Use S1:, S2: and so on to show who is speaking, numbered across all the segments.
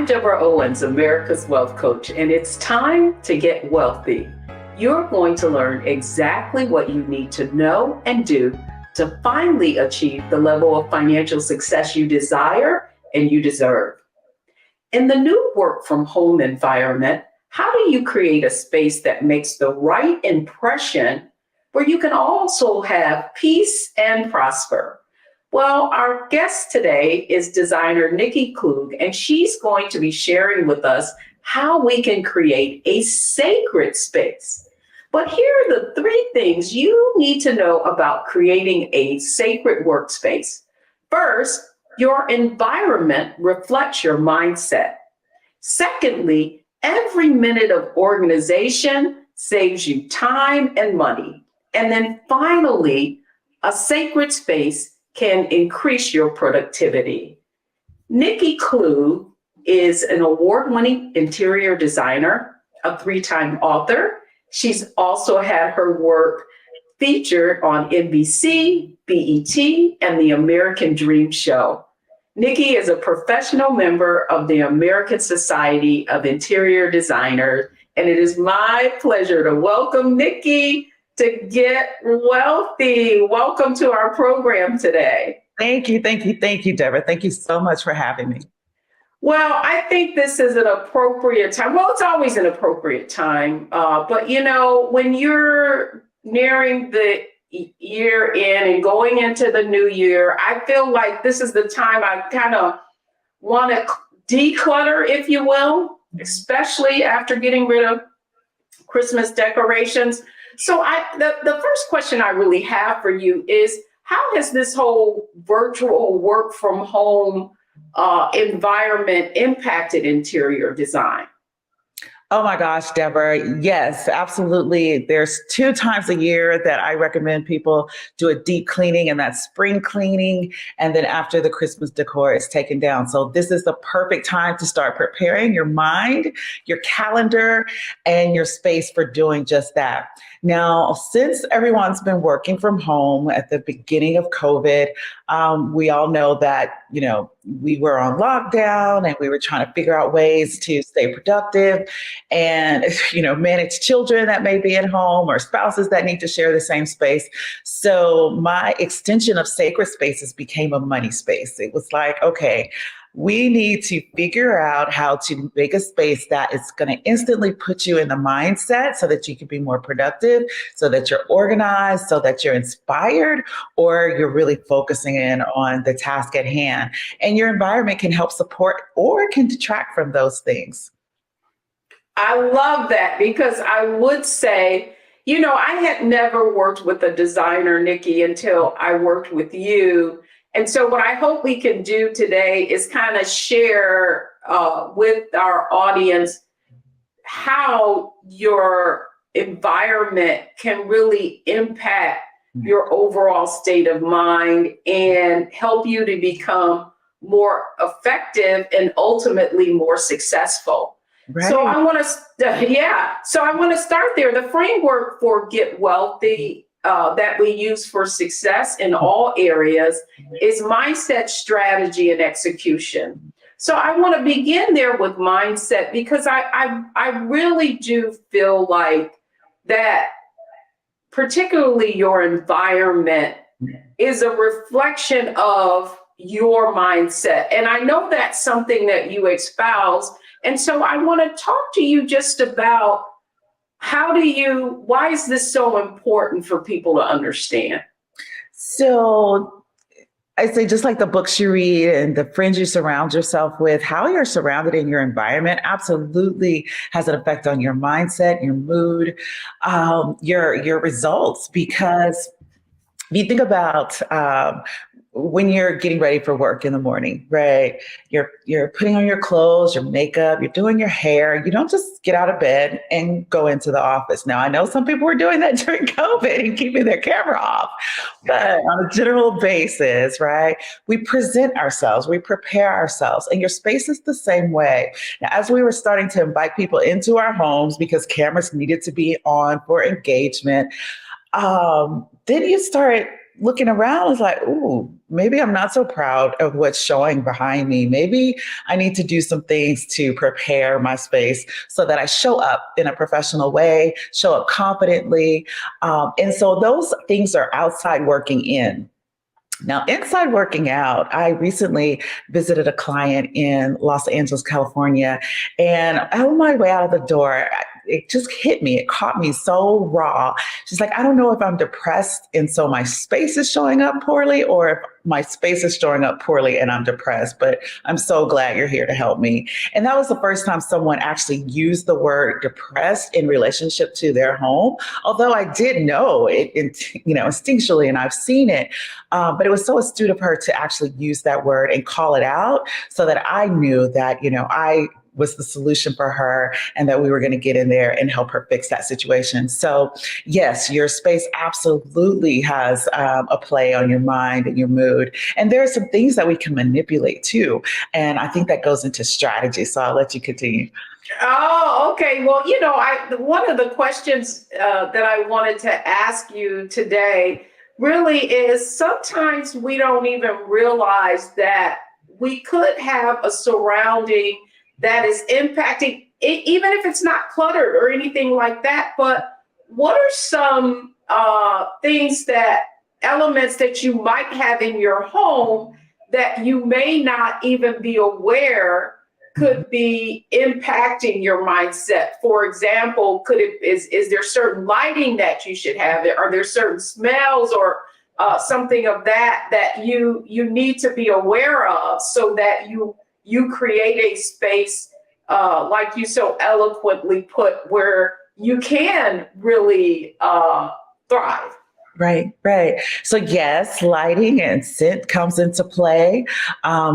S1: Deborah Owens, America's Wealth Coach, and it's time to get wealthy. You're going to learn exactly what you need to know and do to finally achieve the level of financial success you desire and you deserve. In the new work from home environment, how do you create a space that makes the right impression where you can also have peace and prosper? Well, our guest today is designer Nikki Klug, and she's going to be sharing with us how we can create a sacred space. But here are the three things you need to know about creating a sacred workspace. First, your environment reflects your mindset. Secondly, every minute of organization saves you time and money. And then finally, a sacred space can increase your productivity. Nikki Klug is an award-winning interior designer, a three-time author. She's also had her work featured on NBC, BET, and the American Dream Show. Nikki is a professional member of the American Society of Interior Designers, and it is my pleasure to welcome Nikki to Get Wealthy. Welcome to our program today.
S2: Thank you, Deborah. Thank you so much for having me.
S1: Well, I think this is an appropriate time. Well, it's always an appropriate time. But, you know, when you're nearing the year in and going into the new year, I feel like this is the time I kind of want to declutter, if you will, especially after getting rid of Christmas decorations. So the first question I really have for you is, how has this whole virtual work from home environment impacted interior design?
S2: Oh my gosh, Deborah. Yes, absolutely. There's 2 times a year that I recommend people do a deep cleaning, and that's spring cleaning. And then after the Christmas decor is taken down. So this is the perfect time to start preparing your mind, your calendar, and your space for doing just that. Now, since everyone's been working from home at the beginning of COVID, we all know that, we were on lockdown and we were trying to figure out ways to stay productive and, manage children that may be at home or spouses that need to share the same space. So my extension of sacred spaces became a money space. It was like, okay, we need to figure out how to make a space that is going to instantly put you in the mindset so that you can be more productive, so that you're organized, so that you're inspired, or you're really focusing in on the task at hand. And your environment can help support or can detract from those things.
S1: I love that, because I would say, I had never worked with a designer, Nikki, until I worked with you. And so what I hope we can do today is kind of share with our audience how your environment can really impact your overall state of mind and help you to become more effective and ultimately more successful.
S2: Right.
S1: So I want to start there. The framework for Get Wealthy that we use for success in all areas is mindset, strategy, and execution. So I want to begin there with mindset, because I really do feel like that particularly your environment is a reflection of your mindset. And I know that's something that you espouse. And so I want to talk to you just about why is this so important for people to understand?
S2: So I say, just like the books you read and the friends you surround yourself with, how you're surrounded in your environment absolutely has an effect on your mindset, your mood, your results. Because if you think about when you're getting ready for work in the morning, right? You're putting on your clothes, your makeup, you're doing your hair. You don't just get out of bed and go into the office. Now, I know some people were doing that during COVID and keeping their camera off, but on a general basis, right? We present ourselves, we prepare ourselves, and your space is the same way. Now, as we were starting to invite people into our homes because cameras needed to be on for engagement, then you start looking around, it's like, ooh, maybe I'm not so proud of what's showing behind me. Maybe I need to do some things to prepare my space so that I show up in a professional way, show up confidently. And so those things are outside working in. Now, inside working out, I recently visited a client in Los Angeles, California, and on my way out of the door, it just hit me. It caught me so raw. She's like, I don't know if I'm depressed, and so my space is showing up poorly, or if my space is showing up poorly and I'm depressed, but I'm so glad you're here to help me. And that was the first time someone actually used the word depressed in relationship to their home. Although I did know it, instinctually, and I've seen it. But it was so astute of her to actually use that word and call it out so that I knew that, I was the solution for her and that we were going to get in there and help her fix that situation. So yes, your space absolutely has a play on your mind and your mood. And there are some things that we can manipulate too. And I think that goes into strategy. So I'll let you continue.
S1: Oh, okay. Well, one of the questions that I wanted to ask you today really is sometimes we don't even realize that we could have a surrounding that is impacting, even if it's not cluttered or anything like that. But what are some elements that you might have in your home that you may not even be aware could be impacting your mindset? For example, is there certain lighting that you should have? Are there certain smells or something of that you need to be aware of so that you create a space like you so eloquently put where you can really thrive?
S2: Right. So yes, lighting and scent comes into play.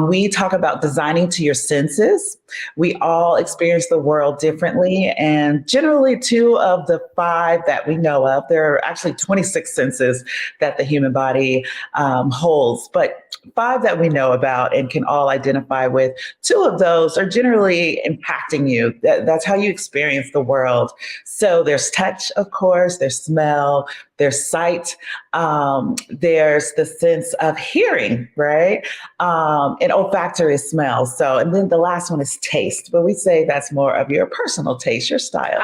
S2: We talk about designing to your senses. We all experience the world differently, and generally 2 of the 5 that we know of, there are actually 26 senses that the human body holds, but 5 that we know about and can all identify with, 2 of those are generally impacting you. That's how you experience the world. So there's touch, of course, there's smell, there's sight, there's the sense of hearing, right? And olfactory smell. So, and then the last one is taste, but we say that's more of your personal taste, your style.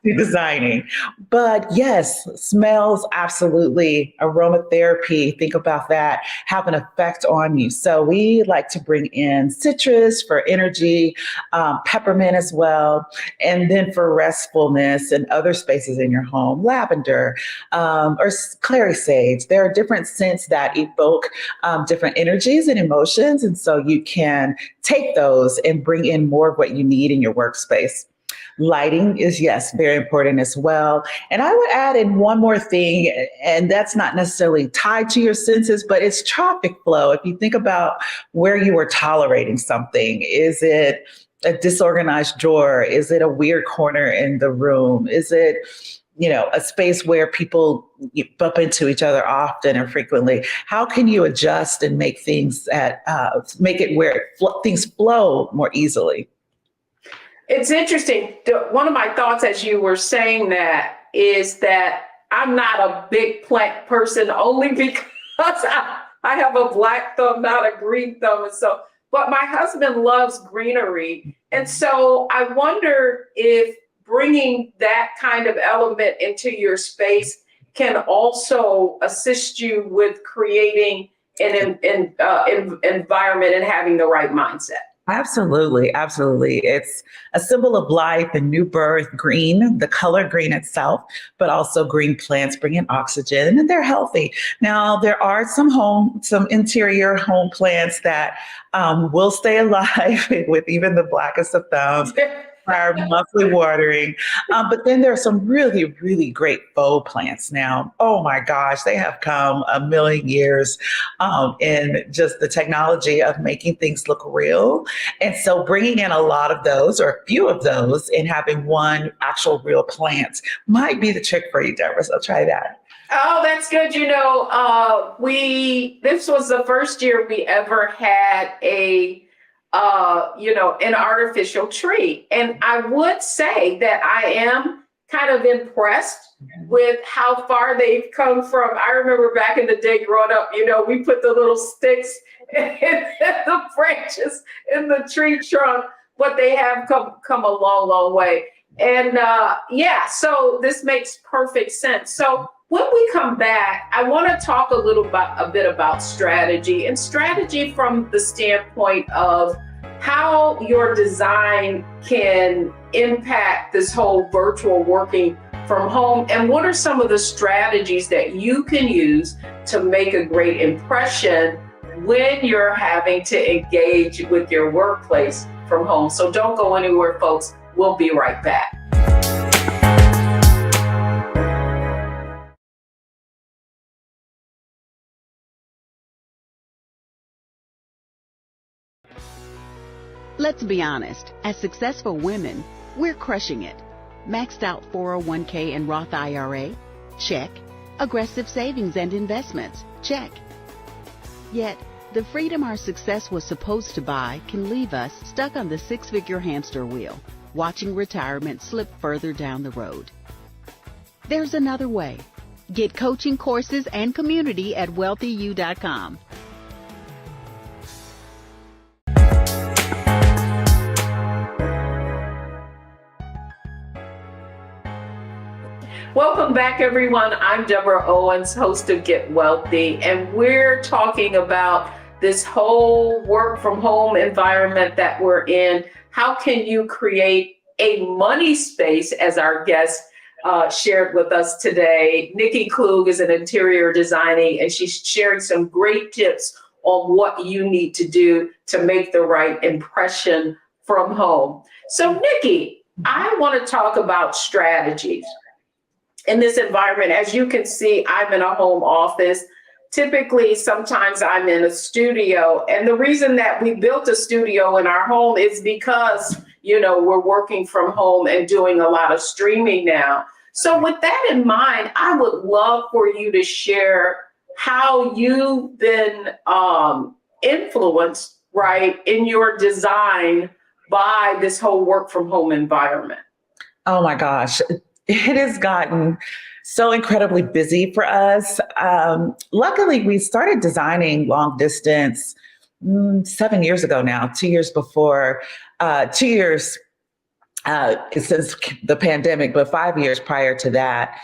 S2: Designing. But yes, smells absolutely. Aromatherapy, think about that, have an effect on you. So we like to bring in citrus for energy, peppermint as well. And then for restfulness and other spaces in your home, lavender or clary sage. There are different scents that evoke different energies and emotions. And so you can take those and bring in more of what you need in your workspace. Lighting is, yes, very important as well. And I would add in one more thing, and that's not necessarily tied to your senses, but it's traffic flow. If you think about where you are tolerating something, is it a disorganized drawer? Is it a weird corner in the room? Is it, a space where people bump into each other often and frequently? How can you adjust and make things make it where things flow more easily?
S1: It's interesting. One of my thoughts as you were saying that is that I'm not a big plant person only because I have a black thumb, not a green thumb. And so, but my husband loves greenery. And so I wonder if bringing that kind of element into your space can also assist you with creating an environment and having the right mindset.
S2: Absolutely. It's a symbol of life and new birth, green, the color green itself, but also green plants bring in oxygen and they're healthy. Now, there are some interior home plants that will stay alive with even the blackest of thumbs. Our monthly watering. But then there are some really, really great faux plants now. Oh my gosh, they have come a million years in just the technology of making things look real. And so bringing in a lot of those or a few of those and having one actual real plant might be the trick for you, Deborah. So try that.
S1: Oh, that's good. This was the first year we ever had an artificial tree. And I would say that I am kind of impressed with how far they've come from. I remember back in the day growing up, we put the little sticks and the branches in the tree trunk, but they have come a long, long way. And so this makes perfect sense. So when we come back, I want to talk a bit about strategy, and strategy from the standpoint of how your design can impact this whole virtual working from home, and what are some of the strategies that you can use to make a great impression when you're having to engage with your workplace from home. So don't go anywhere, folks. We'll be right back.
S3: Let's be honest, as successful women, we're crushing it. Maxed out 401k and Roth IRA? Check. Aggressive savings and investments? Check. Yet, the freedom our success was supposed to buy can leave us stuck on the six-figure hamster wheel, watching retirement slip further down the road. There's another way. Get coaching courses and community at wealthyu.com.
S1: Welcome back, everyone. I'm Deborah Owens, host of Get Wealthy, and we're talking about this whole work from home environment that we're in. How can you create a money space, as our guest shared with us today? Nikki Klug is an interior designer, and she's sharing some great tips on what you need to do to make the right impression from home. So, Nikki, I want to talk about strategies. In this environment, as you can see, I'm in a home office. Typically, sometimes I'm in a studio. And the reason that we built a studio in our home is because, we're working from home and doing a lot of streaming now. So with that in mind, I would love for you to share how you've been influenced, right, in your design by this whole work from home environment.
S2: Oh my gosh. It has gotten so incredibly busy for us. Luckily, we started designing long distance 7 years ago now, 2 years before, 2 years since the pandemic, but 5 years prior to that.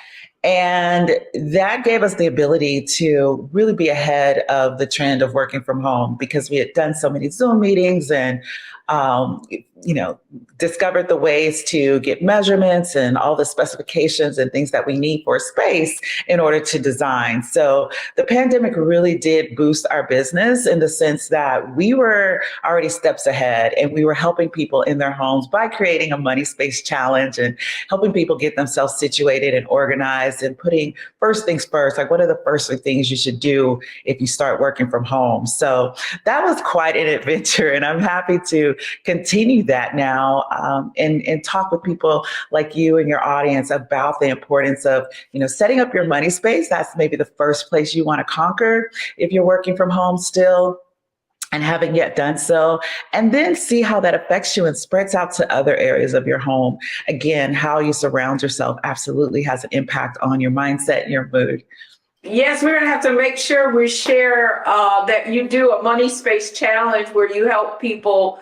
S2: And that gave us the ability to really be ahead of the trend of working from home, because we had done so many Zoom meetings and discovered the ways to get measurements and all the specifications and things that we need for a space in order to design. So the pandemic really did boost our business in the sense that we were already steps ahead, and we were helping people in their homes by creating a money space challenge and helping people get themselves situated and organized and putting first things first, like what are the first things you should do if you start working from home. So that was quite an adventure, and I'm happy to continue that now and talk with people like you and your audience about the importance of, setting up your money space. That's maybe the first place you want to conquer if you're working from home still and haven't yet done so, and then see how that affects you and spreads out to other areas of your home. Again, how you surround yourself absolutely has an impact on your mindset and your mood.
S1: Yes, we're going to have to make sure we share that you do a money space challenge where you help people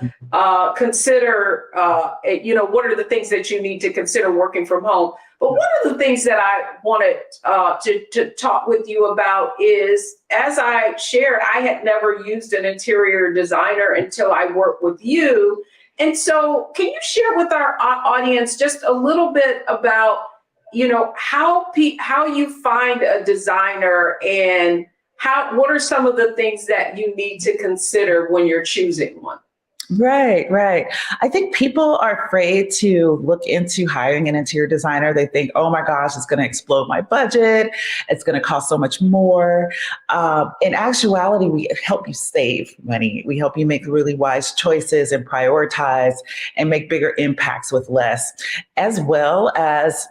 S1: consider, what are the things that you need to consider working from home. But one of the things that I wanted to talk with you about is, as I shared, I had never used an interior designer until I worked with you. And so can you share with our audience just a little bit about how you find a designer, and what are some of the things that you need to consider when you're choosing one?
S2: Right. I think people are afraid to look into hiring an interior designer. They think, oh my gosh, it's going to explode my budget. It's going to cost so much more. In actuality, we help you save money. We help you make really wise choices and prioritize and make bigger impacts with less, as well as,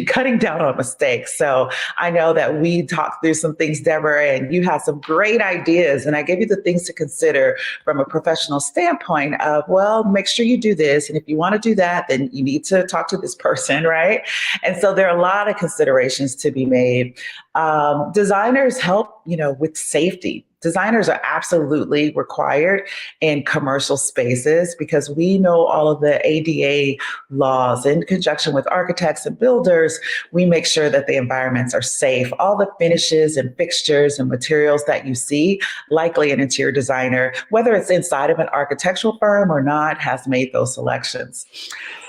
S2: cutting down on mistakes. So I know that we talked through some things, Deborah, and you had some great ideas. And I gave you the things to consider from a professional standpoint of, well, make sure you do this. And if you want to do that, then you need to talk to this person, right? And so there are a lot of considerations to be made. Designers help, with safety. Designers are absolutely required in commercial spaces because we know all of the ADA laws. In conjunction with architects and builders, we make sure that the environments are safe. All the finishes and fixtures and materials that you see, likely an interior designer, whether it's inside of an architectural firm or not, has made those selections.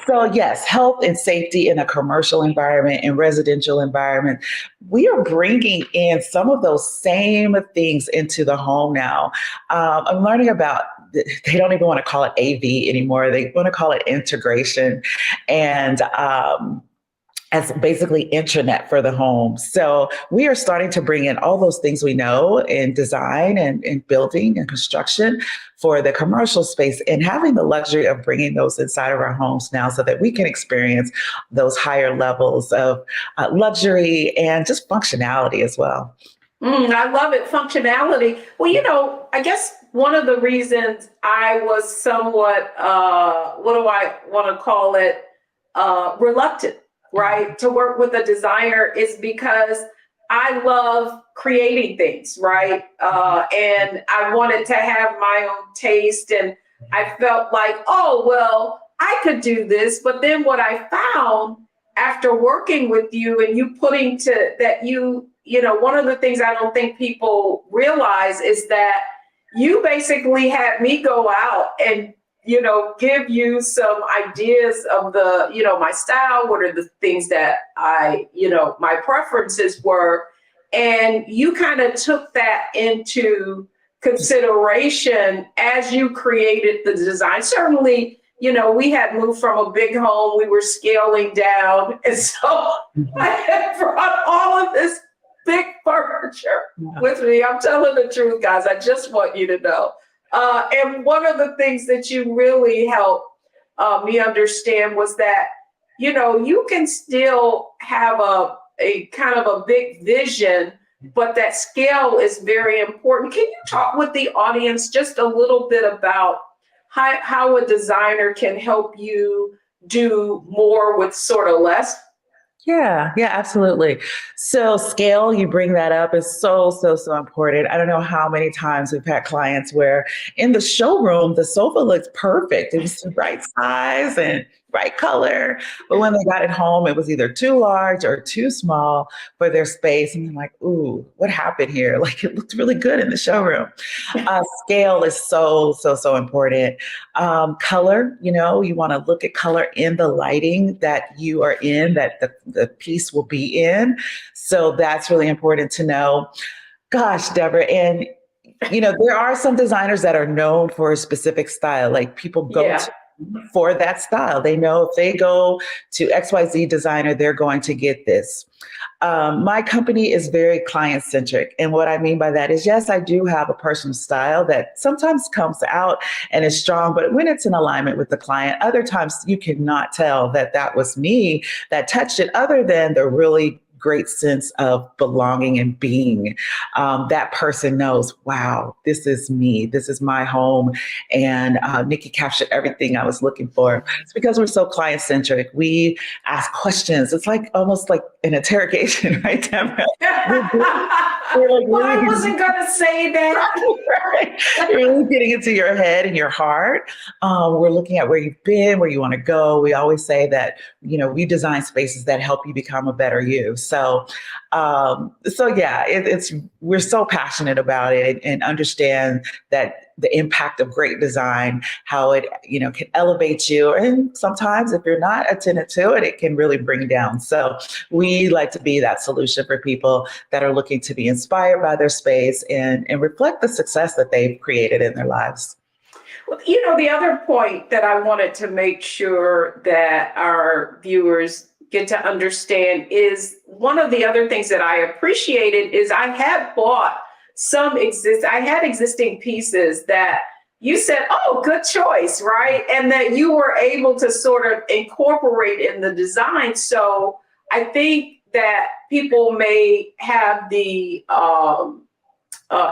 S2: So yes, health and safety in a commercial environment and residential environment, we are bringing in some of those same things into the home now. I'm learning about, they don't even want to call it AV anymore. They want to call it integration. And as basically intranet for the home. So we are starting to bring in all those things we know in design and in building and construction for the commercial space, and having the luxury of bringing those inside of our homes now so that we can experience those higher levels of luxury and just functionality as well.
S1: I love it. Functionality. Well, I guess one of the reasons I was somewhat, what do I want to call it, reluctant, right, to work with a designer is because I love creating things, right? And I wanted to have my own taste, and I felt like, oh, well, I could do this. But then what I found after working with you and you putting to that, one of the things I don't think people realize is that you basically had me go out and give you some ideas of my style, what are the things that my preferences were. And you kind of took that into consideration as you created the design. Certainly, we had moved from a big home, we were scaling down. And so I had brought all of this big furniture with me. I'm telling the truth, guys. I just want you to know. And one of the things that you really helped me understand was that, you can still have a kind of a big vision, but that scale is very important. Can you talk with the audience just a little bit about how a designer can help you do more with sort of less?
S2: Yeah, absolutely. So scale, you bring that up, is so important. I don't know how many times we've had clients where in the showroom, the sofa looks perfect. It was the right size and right color. But when they got it home, it was either too large or too small for their space. And they're like, ooh, what happened here? Like, it looked really good in the showroom. Scale is so important. Color, you want to look at color in the lighting that you are in, that the piece will be in. So that's really important to know. Gosh, Deborah, and there are some designers that are known for a specific style, like people go to for that style. They know if they go to XYZ designer, they're going to get this. My company is very client centric. And what I mean by that is, yes, I do have a personal style that sometimes comes out and is strong, but when it's in alignment with the client, other times you cannot tell that was me that touched it, other than the really great sense of belonging and being. That person knows, wow, this is me. This is my home. And Nikki captured everything I was looking for. It's because we're so client centric. We ask questions. It's like almost like an interrogation, right, Deborah?
S1: Well, I wasn't going to say that.
S2: Right. You're really getting into your head and your heart. We're looking at where you've been, where you want to go. We always say that, we design spaces that help you become a better you. So we're so passionate about it and understand that the impact of great design, how it, can elevate you. And sometimes if you're not attentive to it, it can really bring down. So we like to be that solution for people that are looking to be inspired by their space and reflect the success that they've created in their lives.
S1: Well, the other point that I wanted to make sure that our viewers get to understand is one of the other things that I appreciated is I had bought I had existing pieces that you said, oh, good choice, right? And that you were able to sort of incorporate in the design. So I think that people may have the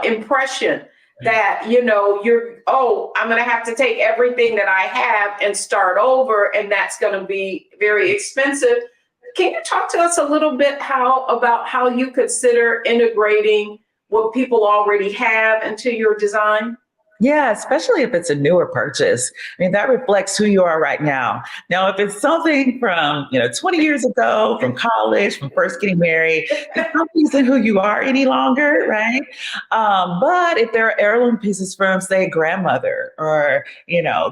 S1: impression that, I'm going to have to take everything that I have and start over, and that's going to be very expensive. Can you talk to us a little bit about how you consider integrating what people already have into your design?
S2: Yeah, especially if it's a newer purchase. I mean, that reflects who you are right now. Now, if it's something from, 20 years ago, from college, from first getting married, it's not using who you are any longer, right? But if there are heirloom pieces from, say, grandmother or,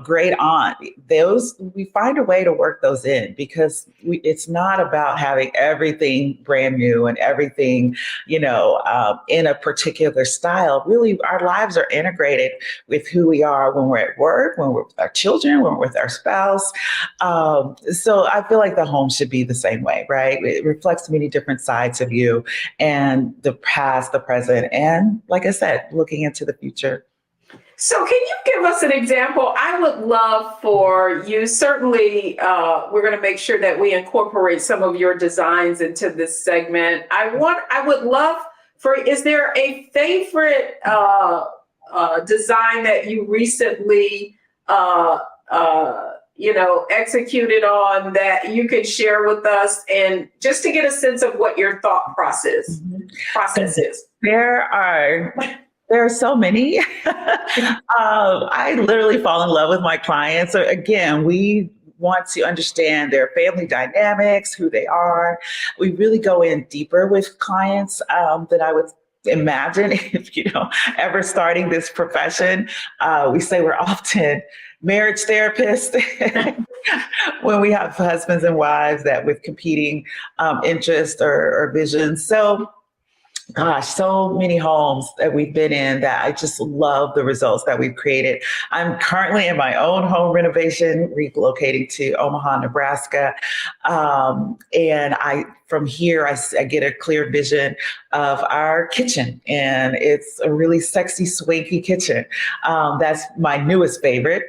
S2: great aunt, those, we find a way to work those in, because it's not about having everything brand new and everything, in a particular style. Really, our lives are integrated with who we are when we're at work, when we're with our children, when we're with our spouse. So I feel like the home should be the same way, right? It reflects many different sides of you, and the past, the present, and like I said, looking into the future.
S1: So can you give us an example? I would love for you, certainly, we're going to make sure that we incorporate some of your designs into this segment. I would love is there a favorite design that you recently, executed on that you could share with us, and just to get a sense of what your thought process is?
S2: There are so many. I literally fall in love with my clients. So again, we want to understand their family dynamics, who they are. We really go in deeper with clients than I would imagine if, ever starting this profession. We say we're often marriage therapists when we have husbands and wives that with competing interests or visions. So gosh, so many homes that we've been in that I just love the results that we've created. I'm currently in my own home renovation, relocating to Omaha, Nebraska. And from here, I get a clear vision of our kitchen, and it's a really sexy, swanky kitchen. That's my newest favorite.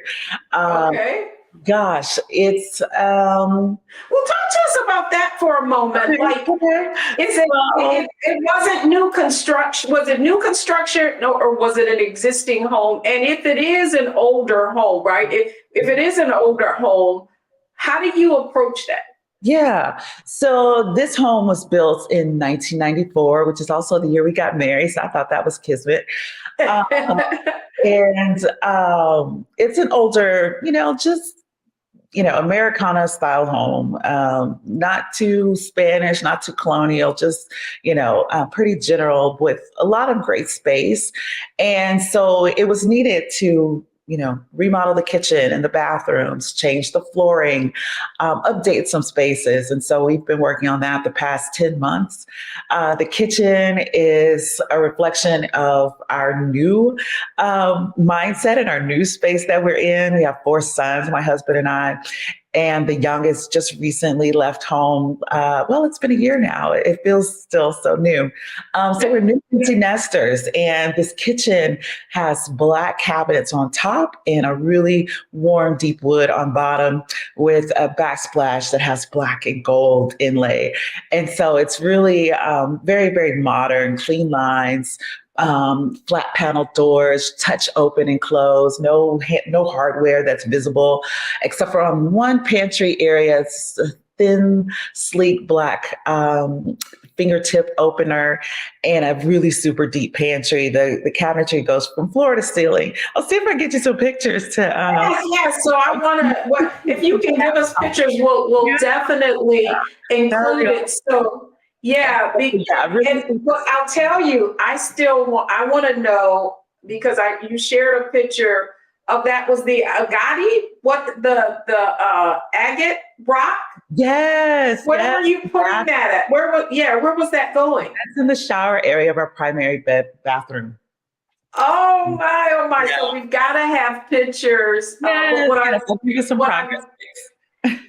S1: Okay.
S2: Gosh, it's
S1: well, talk to us about that for a moment. Like, it wasn't new construction? Was it new construction, or was it an existing home? And if it is an older home, right? If it is an older home, how do you approach that?
S2: Yeah. So this home was built in 1994, which is also the year we got married. So I thought that was kismet. And it's an older, Americana style home, not too Spanish, not too colonial, just, pretty general with a lot of great space. And so it was needed to, remodel the kitchen and the bathrooms, change the flooring, update some spaces. And so we've been working on that the past 10 months. The kitchen is a reflection of our new mindset and our new space that we're in. We have 4 sons, my husband and I. And the youngest just recently left home. It's been a year now. It feels still so new. So we're new empty nesters. And this kitchen has Black cabinets on top and a really warm, deep wood on bottom with a backsplash that has Black and gold inlay. And so it's really very, very modern, clean lines, flat panel doors, touch open and close, no hardware that's visible, except for on one pantry area. It's a thin, sleek Black fingertip opener and a really super deep pantry. The cabinetry goes from floor to ceiling. I'll see if I can get you some pictures to.
S1: Yes. So I want to. If you can give us pictures, we'll definitely include it. So. Yeah, I'll tell you, I want to know, because you shared a picture of that was the agate, the agate rock?
S2: Yes.
S1: Where were you putting that at? Where was that going?
S2: That's in the shower area of our primary bathroom.
S1: Oh my. Yeah. So we've got to have pictures.
S2: I'll give you some progress.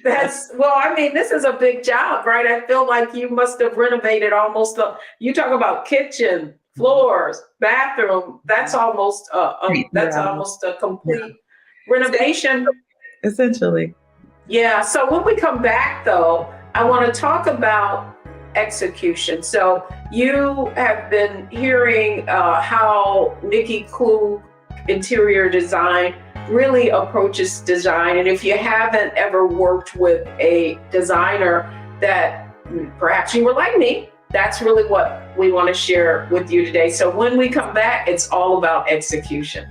S1: This is a big job, right? I feel like you must have renovated you talk about kitchen, floors, bathroom. That's almost a complete renovation.
S2: Essentially.
S1: Yeah. So when we come back, though, I want to talk about execution. So you have been hearing how Nikki Klug Interior Design really approaches design. And if you haven't ever worked with a designer that perhaps you were like me, that's really what we want to share with you today. So when we come back, it's all about execution.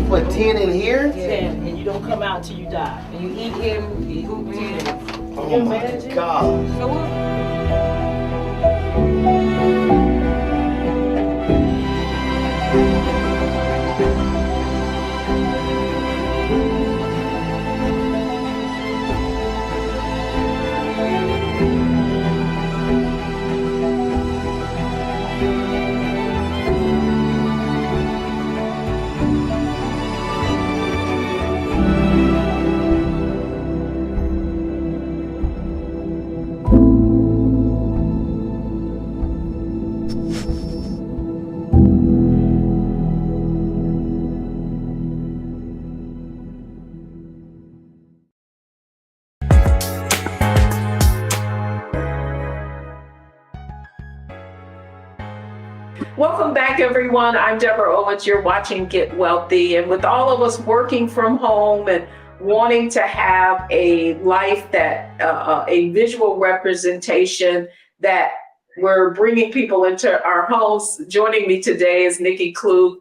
S4: Put 10 in here?
S5: 10, and you don't come out till you die. And you eat him, you hoop 10.
S4: Oh my God.
S5: So what?
S1: Welcome back, everyone. I'm Deborah Owens. You're watching Get Wealthy. And with all of us working from home and wanting to have a life that, a visual representation that we're bringing people into our homes, joining me today is Nikki Klug.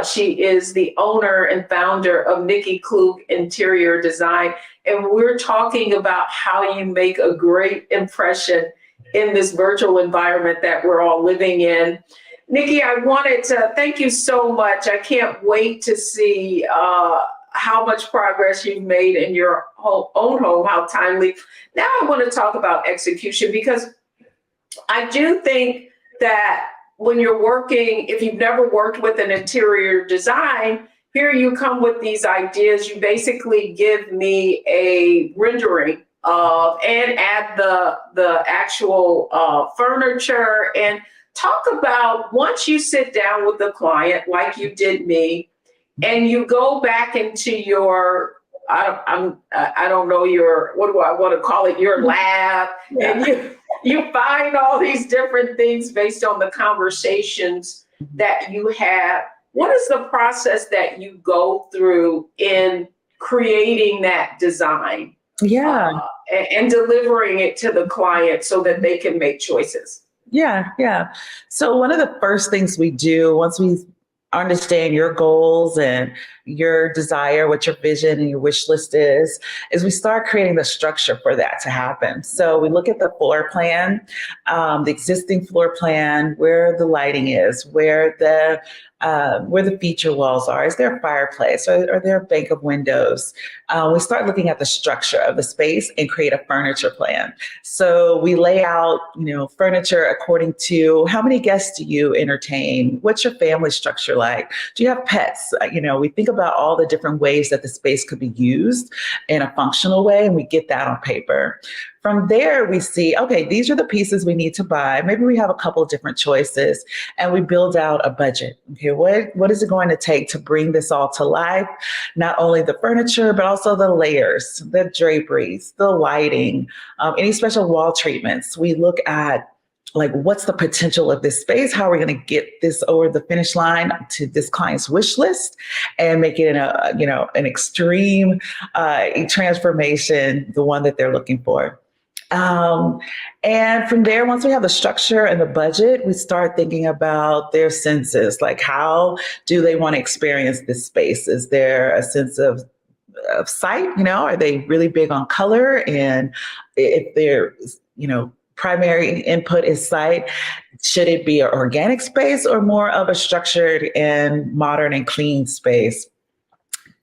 S1: She is the owner and founder of Nikki Klug Interior Design. And we're talking about how you make a great impression in this virtual environment that we're all living in. Nikki, I wanted to thank you so much. I can't wait to see how much progress you've made in your own home, how timely. Now I want to talk about execution, because I do think that when you're working, if you've never worked with an interior design, here you come with these ideas. You basically give me a rendering of and add the actual furniture, and talk about once you sit down with the client, like you did me, and you go back into your, I don't know, your, what do I want to call it, your lab, and you find all these different things based on the conversations that you have. What is the process that you go through in creating that design? And delivering it to the client so that they can make choices?
S2: Yeah. So one of the first things we do once we understand your goals and your desire, what your vision and your wish list is we start creating the structure for that to happen. So we look at the floor plan, the existing floor plan, where the lighting is, where the feature walls are. Is there a fireplace? Are there a bank of windows? We start looking at the structure of the space and create a furniture plan. So we lay out, furniture according to how many guests do you entertain? What's your family structure like? Do you have pets? We think about all the different ways that the space could be used in a functional way, and we get that on paper. From there, we see, okay, these are the pieces we need to buy. Maybe we have a couple of different choices, and we build out a budget. Okay, what is it going to take to bring this all to life? Not only the furniture, but also the layers, the draperies, the lighting, any special wall treatments. We look at, like, what's the potential of this space? How are we going to get this over the finish line to this client's wish list and make it an extreme transformation, the one that they're looking for. And from there, once we have the structure and the budget, we start thinking about their senses, like how do they want to experience this space? Is there a sense of sight? Are they really big on color? And if they're, primary input is sight, should it be an organic space or more of a structured and modern and clean space?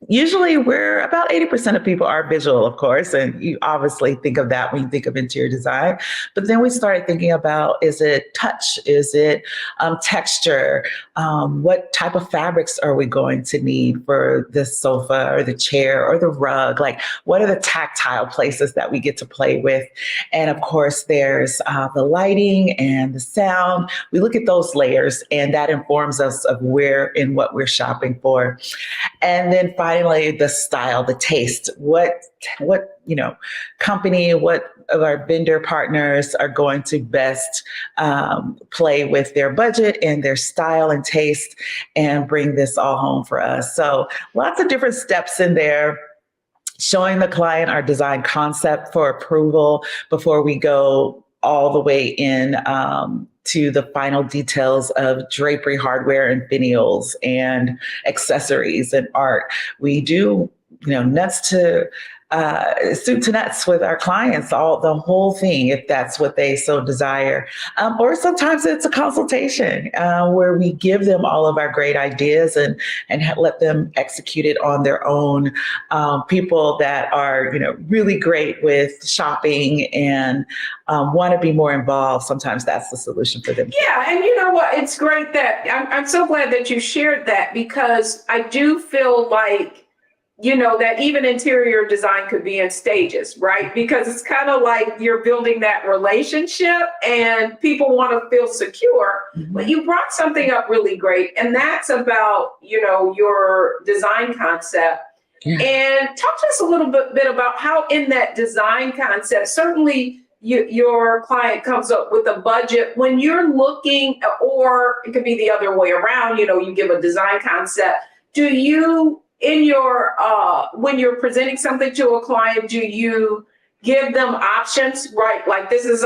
S2: Usually we're about 80% of people are visual, of course, and you obviously think of that when you think of interior design. But then we started thinking about, is it touch? Is it texture? What type of fabrics are we going to need for the sofa or the chair or the rug? Like, what are the tactile places that we get to play with? And of course, there's the lighting and the sound. We look at those layers, and that informs us of where and what we're shopping for. And then finally, the style, the taste. What company, what of our vendor partners are going to best play with their budget and their style and taste and bring this all home for us. So lots of different steps in there. Showing the client our design concept for approval before we go all the way in to the final details of drapery, hardware, and finials and accessories and art. We do, nuts to soup to nuts with our clients, the whole thing, if that's what they so desire. Or sometimes it's a consultation where we give them all of our great ideas and let them execute it on their own. People that are, really great with shopping and want to be more involved. Sometimes that's the solution for them.
S1: Yeah, and you know what? It's great that I'm so glad that you shared that, because I do feel like, that even interior design could be in stages, right? Because it's kind of like you're building that relationship and people want to feel secure.
S2: Mm-hmm.
S1: But you brought something up really great, and that's about, your design concept. Yeah. And talk to us a little bit about how in that design concept, certainly your client comes up with a budget when you're looking, or it could be the other way around, you give a design concept. Do you, in your when you're presenting something to a client, do you give them options, right? Like, this is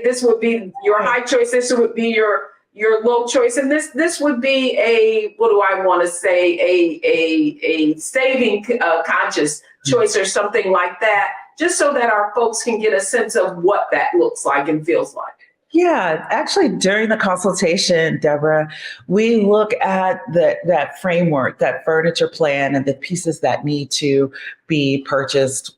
S1: this would be your high choice, this would be your low choice, and this would be a, what do I want to say, a saving conscious choice or something like that, just so that our folks can get a sense of what that looks like and feels like.
S2: Yeah, actually, during the consultation, Deborah, we look at that framework, that furniture plan, and the pieces that need to be purchased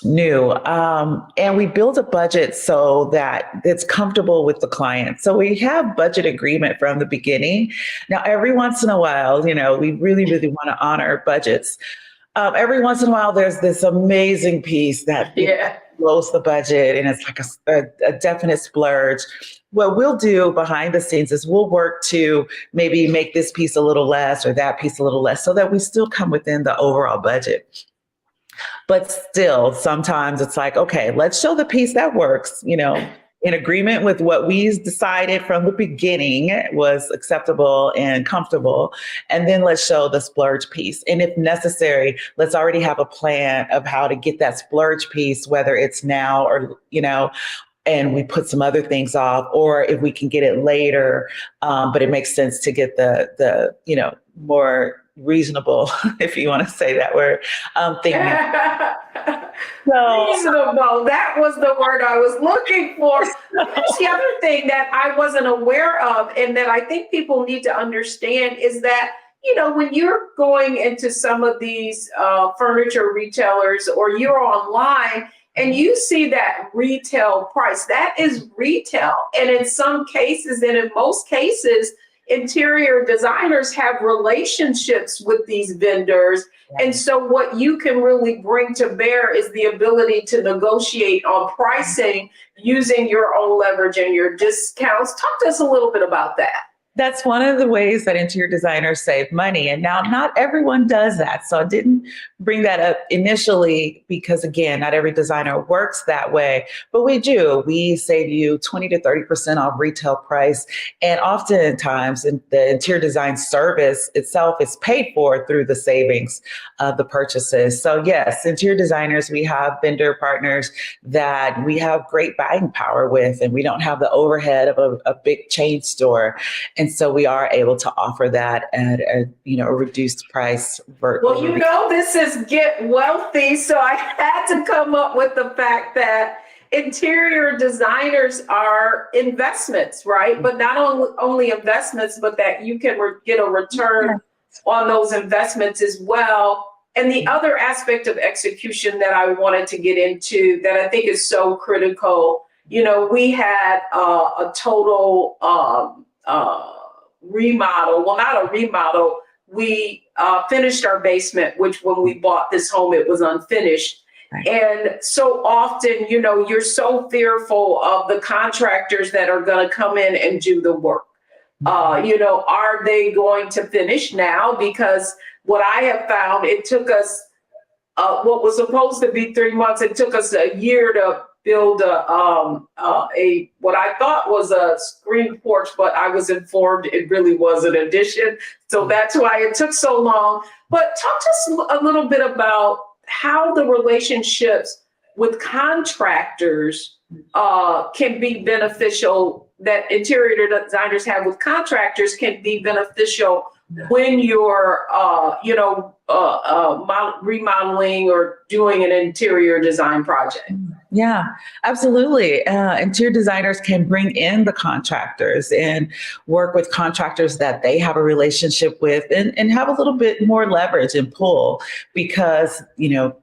S2: new. And we build a budget so that it's comfortable with the client. So we have budget agreement from the beginning. Now, every once in a while, we really, really want to honor budgets. Every once in a while, there's this amazing piece that blows the budget, and it's like a definite splurge. What we'll do behind the scenes is we'll work to maybe make this piece a little less or that piece a little less, so that we still come within the overall budget. But still, sometimes it's like, okay, let's show the piece that works, in agreement with what we decided from the beginning was acceptable and comfortable. And then let's show the splurge piece. And if necessary, let's already have a plan of how to get that splurge piece, whether it's now or, and we put some other things off, or if we can get it later, but it makes sense to get the more reasonable, if you want to say that word, thing.
S1: So, reasonable. That was the word I was looking for. That's the other thing that I wasn't aware of, and that I think people need to understand, is that, when you're going into some of these furniture retailers, or you're online and you see that retail price, that is retail. And in some cases, and in most cases, interior designers have relationships with these vendors. And so what you can really bring to bear is the ability to negotiate on pricing using your own leverage and your discounts. Talk to us a little bit about that.
S2: That's one of the ways that interior designers save money. And now not everyone does that. So I didn't bring that up initially because, again, not every designer works that way, but we do. We save you 20 to 30% off retail price. And oftentimes the interior design service itself is paid for through the savings of the purchases. So yes, interior designers, we have vendor partners that we have great buying power with, and we don't have the overhead of a big chain store. And so we are able to offer that at a reduced price.
S1: Well, this is Get Wealthy. So I had to come up with the fact that interior designers are investments, right? But not only investments, but that you can get a return on those investments as well. And the other aspect of execution that I wanted to get into that I think is so critical, we had a total remodel. Well, not a remodel. We finished our basement, which when we bought this home, it was unfinished. Right. And so often, you're so fearful of the contractors that are going to come in and do the work. Are they going to finish now? Because what I have found, it took us what was supposed to be 3 months. It took us a year to build a what I thought was a screen porch, but I was informed it really was an addition. So that's why it took so long. But talk to us a little bit about how the relationships with contractors can be beneficial, that interior designers have with contractors can be beneficial when you're, remodeling or doing an interior design project.
S2: Yeah, absolutely. Interior designers can bring in the contractors and work with contractors that they have a relationship with and have a little bit more leverage and pull because,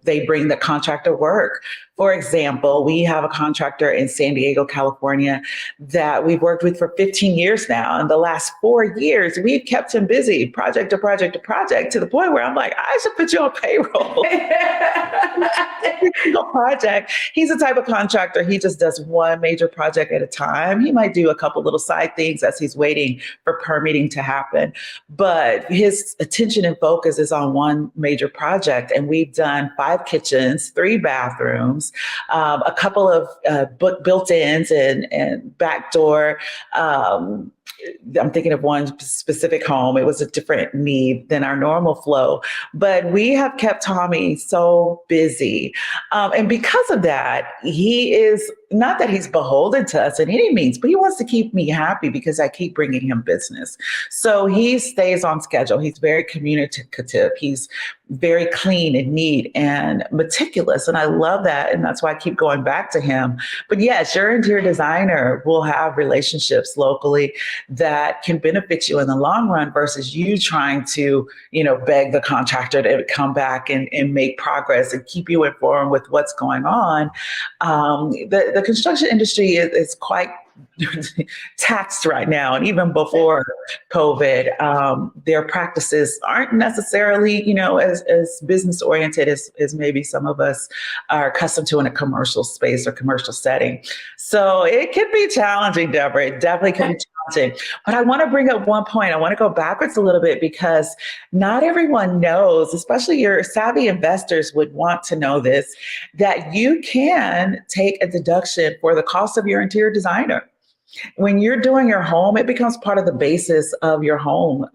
S2: they bring the contractor work. For example, we have a contractor in San Diego, California, that we've worked with for 15 years now. In the last 4 years, we've kept him busy, project to project to project, to the point where I'm like, I should put you on payroll. Project. He's the type of contractor, he just does one major project at a time. He might do a couple little side things as he's waiting for permitting to happen. But his attention and focus is on one major project. And we've done 5 kitchens, 3 bathrooms, a couple of built-ins and back door. I'm thinking of one specific home. It was a different need than our normal flow, but we have kept Tommy so busy. And because of that, he is not that he's beholden to us in any means, but he wants to keep me happy because I keep bringing him business. So he stays on schedule. He's very communicative. He's very clean and neat and meticulous. And I love that. And that's why I keep going back to him. But yes, your interior designer will have relationships locally that can benefit you in the long run versus you trying to, beg the contractor to come back and make progress and keep you informed with what's going on. The construction industry is quite taxed right now. And even before COVID, their practices aren't necessarily, as business oriented as maybe some of us are accustomed to in a commercial space or commercial setting. So it can be challenging, Deborah. It definitely can be challenging. But I want to bring up one point. I want to go backwards a little bit because not everyone knows, especially your savvy investors would want to know this, that you can take a deduction for the cost of your interior designer. When you're doing your home, it becomes part of the basis of your home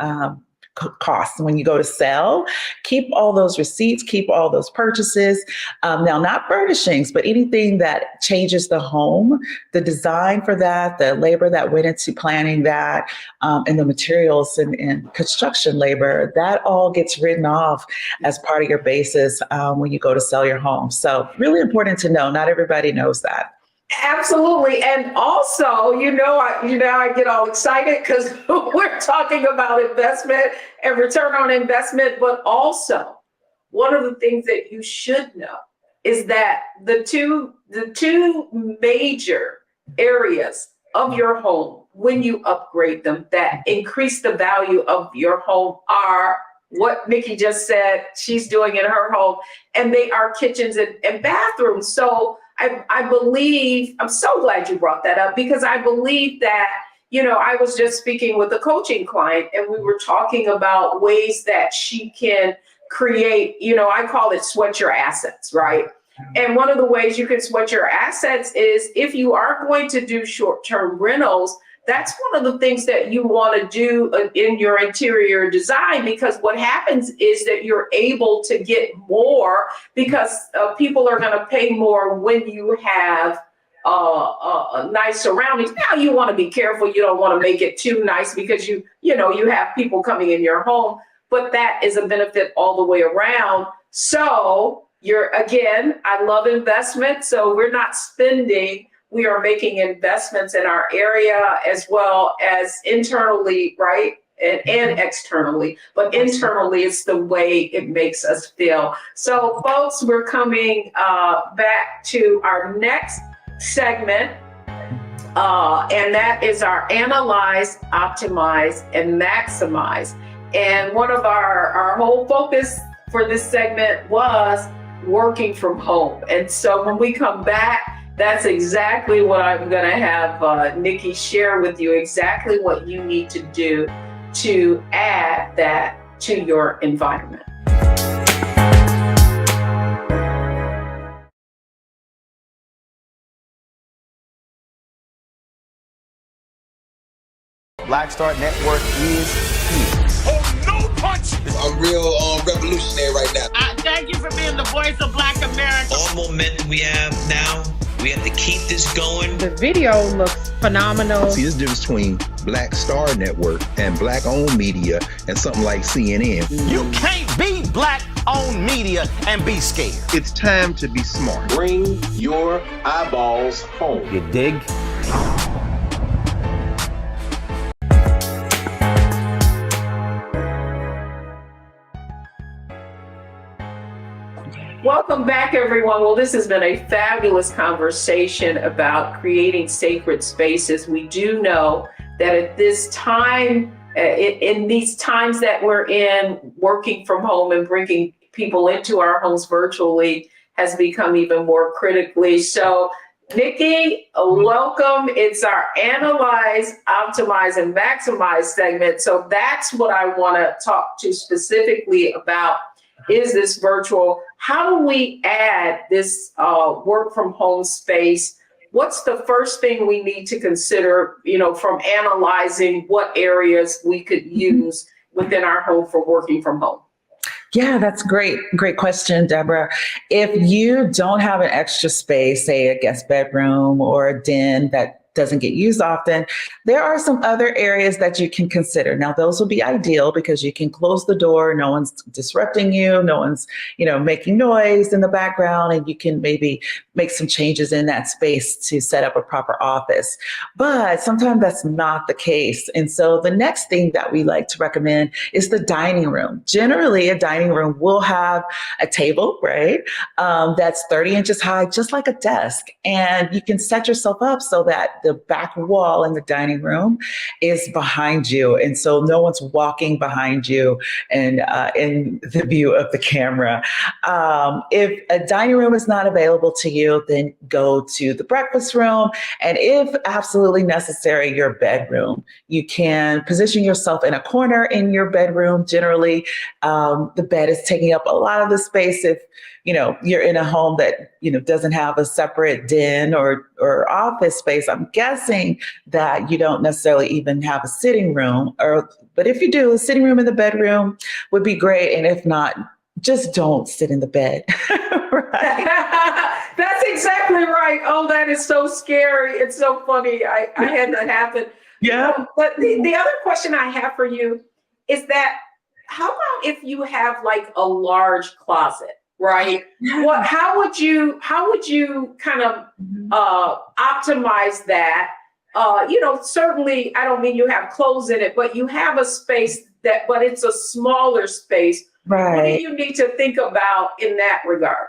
S2: costs. When you go to sell, keep all those receipts, keep all those purchases. Now, not furnishings, but anything that changes the home, the design for that, the labor that went into planning that, and the materials and construction labor, that all gets written off as part of your basis when you go to sell your home. So really important to know. Not everybody knows that.
S1: Absolutely. And also, I get all excited because we're talking about investment and return on investment. But also, one of the things that you should know is that the two major areas of your home, when you upgrade them, that increase the value of your home are what Nikki just said she's doing in her home, and they are kitchens and bathrooms. So I believe, I'm so glad you brought that up because I believe that, I was just speaking with a coaching client and we were talking about ways that she can create, I call it sweat your assets, right? And one of the ways you can sweat your assets is if you are going to do short-term rentals, that's one of the things that you want to do in your interior design, because what happens is that you're able to get more because people are going to pay more when you have nice surroundings. Now you want to be careful. You don't want to make it too nice because you have people coming in your home, but that is a benefit all the way around. So I love investment. So we're not spending. We are making investments in our area as well as internally, right? and externally, but internally it's the way it makes us feel. So folks, we're coming back to our next segment, and that is our analyze, optimize, and maximize. And one of our whole focus for this segment was working from home. And so when we come back, that's exactly what I'm going to have Nikki share with you, exactly what you need to do to add that to your environment.
S4: Black Star Network is here.
S6: Oh, no punch!
S7: I'm real revolutionary right now.
S5: Thank you for being the voice of Black America.
S8: All momentum we have now, we have to keep this going.
S9: The video looks phenomenal.
S10: See, there's a difference between Black Star Network and Black-owned media and something like CNN.
S6: You can't be Black-owned media and be scared.
S10: It's time to be smart.
S11: Bring your eyeballs home.
S4: You dig?
S1: Welcome back, everyone. Well, this has been a fabulous conversation about creating sacred spaces. We do know that at this time, in these times that we're in, working from home and bringing people into our homes virtually has become even more critically. So, Nikki, welcome. It's our Analyze, Optimize, and Maximize segment. So that's what I want to talk to specifically about. Is this virtual? How do we add this work from home space? What's the first thing we need to consider, from analyzing what areas we could use within our home for working from home?
S2: Yeah, that's great. Great question, Deborah. If you don't have an extra space, say a guest bedroom or a den that doesn't get used often, there are some other areas that you can consider. Now, those will be ideal because you can close the door, no one's disrupting you, no one's, making noise in the background, and you can maybe make some changes in that space to set up a proper office. But sometimes that's not the case. And so the next thing that we like to recommend is the dining room. Generally, a dining room will have a table, right? That's 30 inches high, just like a desk. And you can set yourself up so that the back wall in the dining room is behind you. And so no one's walking behind you and in the view of the camera. If a dining room is not available to you, then go to the breakfast room. And if absolutely necessary, your bedroom. You can position yourself in a corner in your bedroom. Generally, the bed is taking up a lot of the space. If you're in a home that, doesn't have a separate den or office space, I'm guessing that you don't necessarily even have a sitting room. But if you do, a sitting room in the bedroom would be great. And if not, just don't sit in the bed.
S1: Right? That's exactly right. Oh, that is so scary. It's so funny. I had that happen.
S2: Yeah.
S1: But the other question I have for you is that how about if you have like a large closet? Right. How would you kind of optimize that? Certainly, I don't mean you have clothes in it, but you have a space but it's a smaller space.
S2: Right.
S1: What do you need to think about in that regard?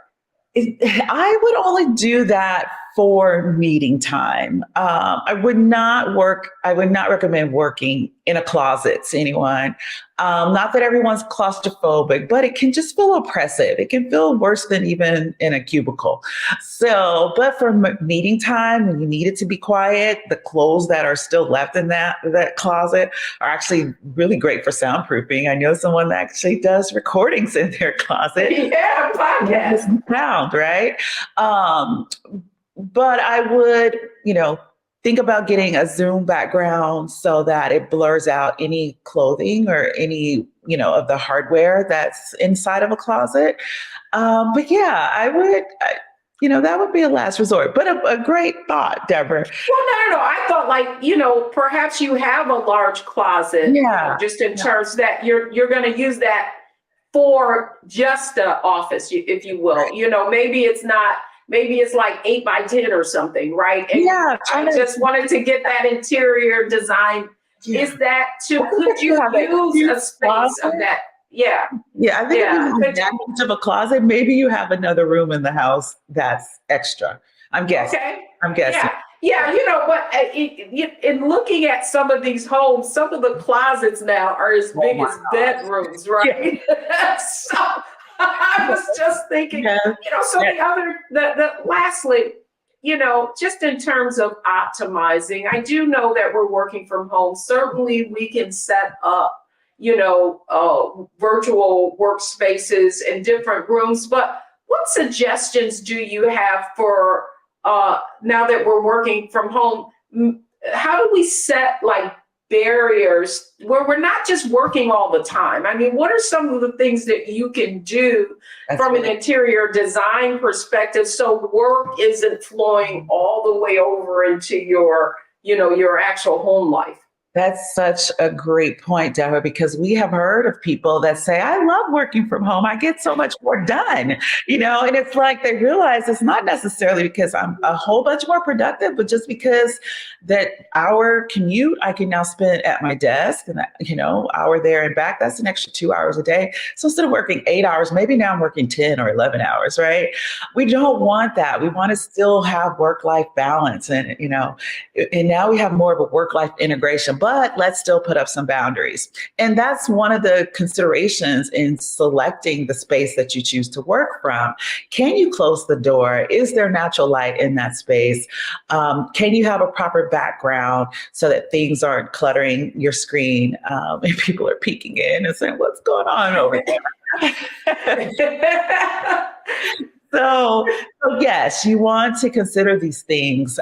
S2: I would only do that for meeting time. I would not recommend working in a closet to anyone. Not that everyone's claustrophobic, but it can just feel oppressive. It can feel worse than even in a cubicle. So, but for meeting time, when you need it to be quiet, the clothes that are still left in that closet are actually really great for soundproofing. I know someone that actually does recordings in their closet.
S1: Yeah, podcast.
S2: Sound, right? But I would, think about getting a Zoom background so that it blurs out any clothing or any, of the hardware that's inside of a closet. But yeah, I would, that would be a last resort, but a great thought, Deborah.
S1: Well, no. I thought perhaps you have a large closet, just in terms that you're going to use that for just an office, if you will. Right. Maybe it's like 8 by 10 or something, right? And I just wanted to get that interior design Is that could you use a space of that? Yeah.
S2: Yeah, I think if you have that much of a closet, maybe you have another room in the house that's extra. I'm guessing.
S1: Okay.
S2: I'm guessing.
S1: Yeah, but in looking at some of these homes, some of the closets now are as big as bedrooms, right? Yeah. So I was just thinking, so lastly, just in terms of optimizing, I do know that we're working from home. Certainly we can set up, virtual workspaces in different rooms, but what suggestions do you have for now that we're working from home? How do we set barriers where we're not just working all the time? I mean, what are some of the things that you can do from an interior design perspective so work isn't flowing all the way over into your actual home life?
S2: That's such a great point, Deborah, because we have heard of people that say, I love working from home. I get so much more done, and it's like they realize it's not necessarily because I'm a whole bunch more productive, but just because that hour commute I can now spend at my desk and, hour there and back, that's an extra 2 hours a day. So instead of working 8 hours, maybe now I'm working 10 or 11 hours, right? We don't want that. We want to still have work-life balance and now we have more of a work-life integration, but let's still put up some boundaries. And that's one of the considerations in selecting the space that you choose to work from. Can you close the door? Is there natural light in that space? Can you have a proper background so that things aren't cluttering your screen and people are peeking in and saying, what's going on over there? So yes, you want to consider these things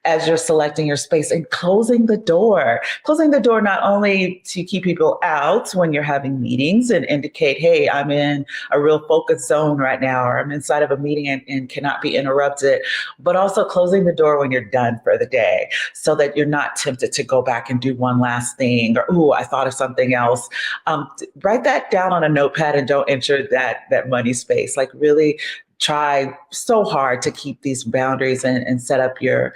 S2: as you're selecting your space and closing the door. Closing the door not only to keep people out when you're having meetings and indicate, hey, I'm in a real focus zone right now, or I'm inside of a meeting and cannot be interrupted, but also closing the door when you're done for the day so that you're not tempted to go back and do one last thing or, ooh, I thought of something else. Write that down on a notepad and don't enter that money space. Like really try so hard to keep these boundaries and set up your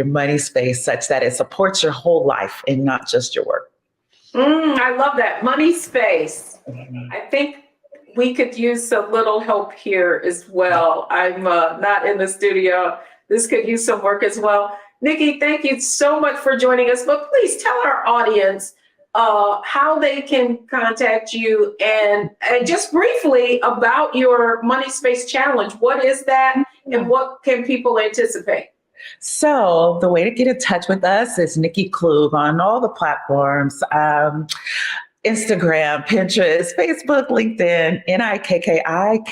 S2: money space such that it supports your whole life and not just your work.
S1: I love that money space. I think we could use a little help here as well. I'm not in the studio. This could use some work as well. Nikki, thank you so much for joining us. But please tell our audience how they can contact you and just briefly about your Money Space Challenge. What is that and what can people anticipate?
S2: So the way to get in touch with us is Nikki Klug on all the platforms. Instagram, Pinterest, Facebook, LinkedIn, NIKKIKLUGH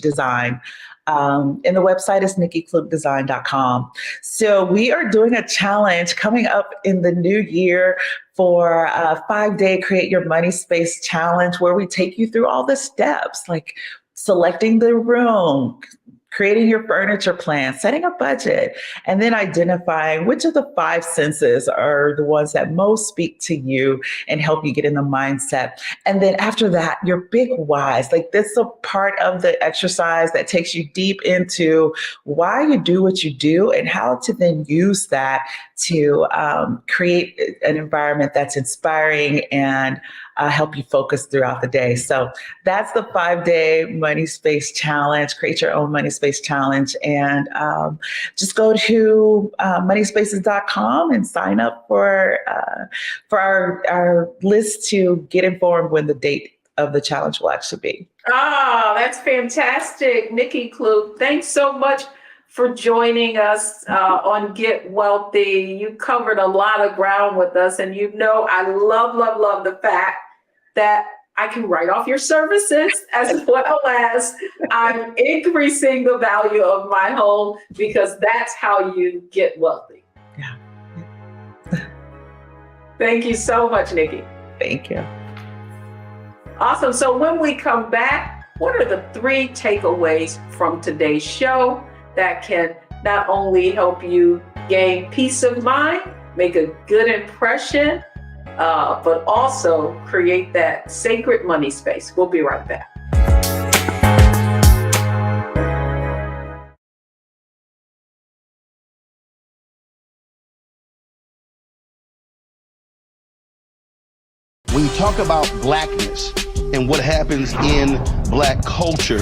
S2: design. And the website is nikkiklugdesign.com. So we are doing a challenge coming up in the new year for a 5-day Create Your Money Space Challenge where we take you through all the steps like selecting the room, creating your furniture plan, setting a budget, and then identifying which of the 5 senses are the ones that most speak to you and help you get in the mindset. And then after that, your big whys. Like this is a part of the exercise that takes you deep into why you do what you do and how to then use that to create an environment that's inspiring and help you focus throughout the day. So that's the 5-day Money Space Challenge. Create your own Money Space Challenge, and just go to moneyspaces.com and sign up for our list to get informed when the date of the challenge will actually be.
S1: Oh, that's fantastic, Nikki Klug. Thanks so much for joining us on Get Wealthy. You covered a lot of ground with us, and I love the fact that I can write off your services as well as I'm increasing the value of my home because that's how you get wealthy.
S2: Yeah.
S1: Thank you so much, Nikki.
S2: Thank you.
S1: Awesome. So when we come back, what are the 3 takeaways from today's show that can not only help you gain peace of mind, make a good impression, but also create that sacred money space? We'll be right back.
S6: When you talk about blackness and what happens in black culture,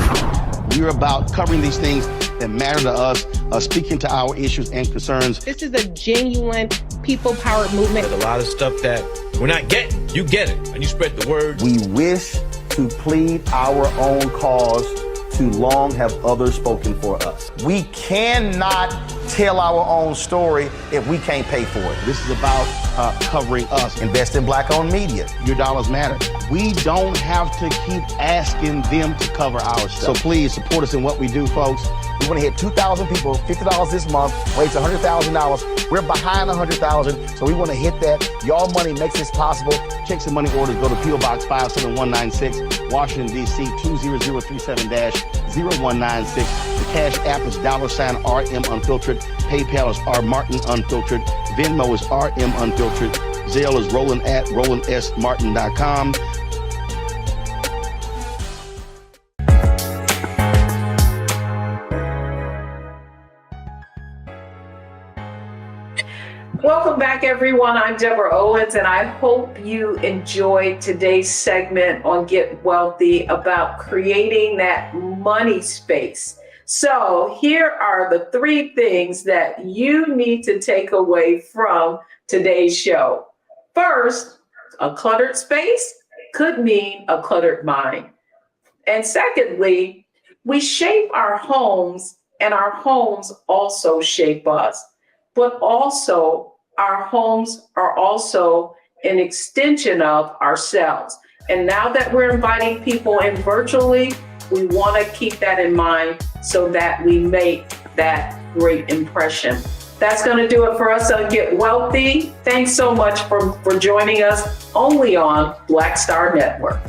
S6: we're about covering these things that matter to us, speaking to our issues and concerns.
S9: This is a genuine people-powered movement.
S8: There's a lot of stuff that we're not getting. You get it, and you spread the word.
S4: We wish to plead our own cause. Too long have others spoken for us. We cannot tell our own story if we can't pay for it.
S6: This is about covering us.
S4: Invest in black-owned media.
S6: Your dollars matter. We don't have to keep asking them to cover our stuff. So please support us in what we do, folks.
S4: We want to hit 2,000 people, $50 this month, raise $100,000. We're behind 100,000, so we want to hit that. Y'all money makes this possible.
S6: Checks and money orders go to P.O. Box 57196, Washington, D.C. 20037-0196. The Cash App is $RM Unfiltered. PayPal is R Martin Unfiltered. Venmo is RM Unfiltered. Zelle is Roland at RolandSMartin.com.
S1: Welcome back, everyone. I'm Deborah Owens, and I hope you enjoyed today's segment on Get Wealthy about creating that money space. So here are the 3 things that you need to take away from today's show. First, a cluttered space could mean a cluttered mind. And secondly, we shape our homes, and our homes also shape us. But also, our homes are also an extension of ourselves. And now that we're inviting people in virtually, we want to keep that in mind so that we make that great impression. That's going to do it for us on Get Wealthy. Thanks so much for joining us only on Black Star Network.